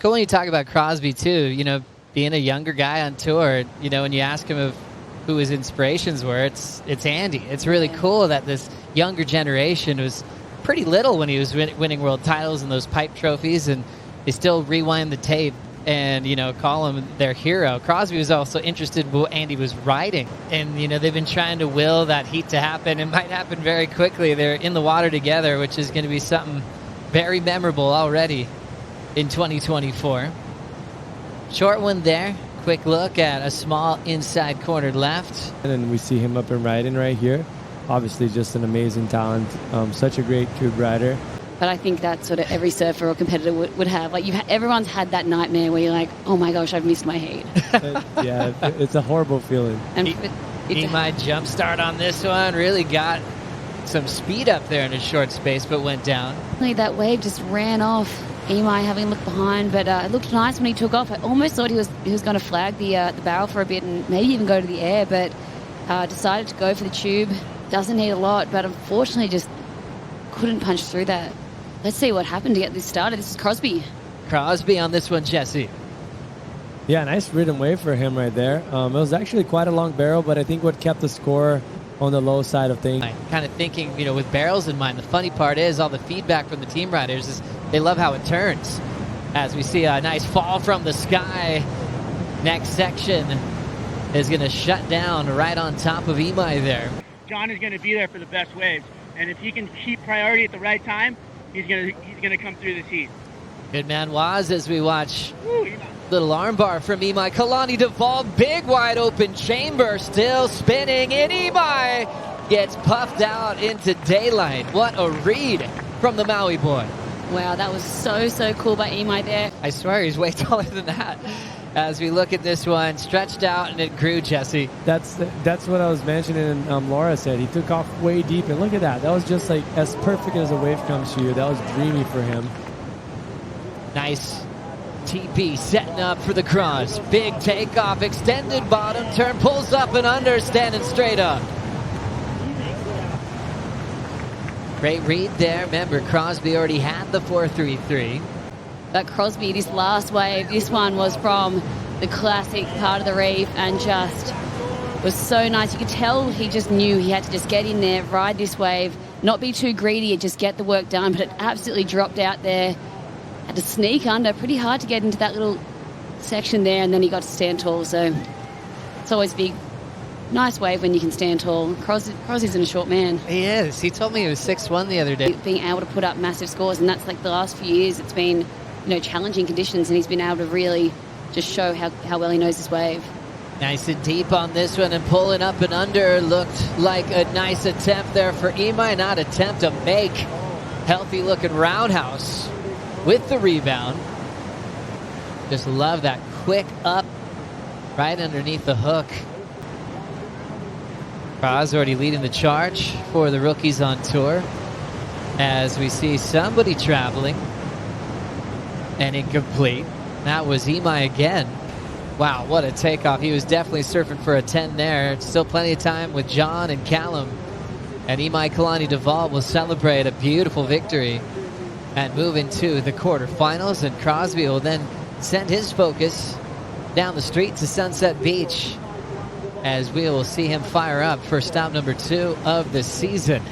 cool when you talk about Crosby too, being a younger guy on tour, when you ask him who his inspirations were, it's Andy. It's really cool that this younger generation was pretty little when he was winning world titles and those pipe trophies, and they still rewind the tape and, call him their hero. Crosby was also interested in what Andy was riding, and, they've been trying to will that heat to happen. It might happen very quickly. They're in the water together, which is going to be something very memorable already in 2024. Short one there. Quick look at a small inside corner left. And then we see him up and riding right here. Obviously just an amazing talent. Such a great tube rider. But I think that sort of every surfer or competitor would have. Like, everyone's had that nightmare where you're like, oh my gosh, I've missed my heat. Yeah, it's a horrible feeling. And he might jump start on this one. Really got some speed up there in a short space, but went down. That wave just ran off. Imai having a look behind, but it looked nice when he took off. I almost thought he was going to flag the barrel for a bit and maybe even go to the air, but decided to go for the tube. Doesn't need a lot, but unfortunately just couldn't punch through that. Let's see what happened to get this started. This is Crosby. Crosby on this one, Jesse. Yeah, nice rhythm wave for him right there. It was actually quite a long barrel, but I think what kept the score on the low side of things. Kind of thinking, with barrels in mind, the funny part is all the feedback from the team riders is they love how it turns. As we see a nice fall from the sky. Next section is going to shut down right on top of Imai there. John is going to be there for the best waves, and if he can keep priority at the right time, he's going to come through this heat. Good man, Waz, as we watch little armbar from Imaikalani deVault. Big wide open chamber, still spinning, and Imai gets puffed out into daylight. What a read from the Maui boy. Wow, that was so cool by Imai there. I swear he's way taller than that. As we look at this one, stretched out and it grew, Jesse. That's what I was mentioning, and Laura said he took off way deep, and look at that. That was just like as perfect as a wave comes to you. That was dreamy for him. Nice TP setting up for the cross. Big takeoff, extended bottom turn, pulls up and under, standing straight up. Great read there. Remember, Crosby already had the 4.33. But Crosby, this last wave, this one was from the classic part of the reef and just was so nice. You could tell he just knew he had to just get in there, ride this wave, not be too greedy and just get the work done, but it absolutely dropped out there. Had to sneak under, pretty hard to get into that little section there, and then he got to stand tall, so it's always big. Nice wave when you can stand tall. Crosby's a short man. He is. He told me he was 6'1" the other day. Being able to put up massive scores, and that's like the last few years it's been, challenging conditions, and he's been able to really just show how well he knows this wave. Nice and deep on this one, and pulling up and under. Looked like a nice attempt there for Imai. Not attempt, a make. Healthy looking roundhouse with the rebound. Just love that quick up right underneath the hook. Cross already leading the charge for the rookies on tour. As we see somebody traveling and incomplete. That was Imai again. Wow, what a takeoff. He was definitely surfing for a 10 there. Still plenty of time with John and Callum. And Imaikalani deVault will celebrate a beautiful victory and move into the quarterfinals. And Crosby will then send his focus down the street to Sunset Beach, as we will see him fire up for stop number 2 of the season.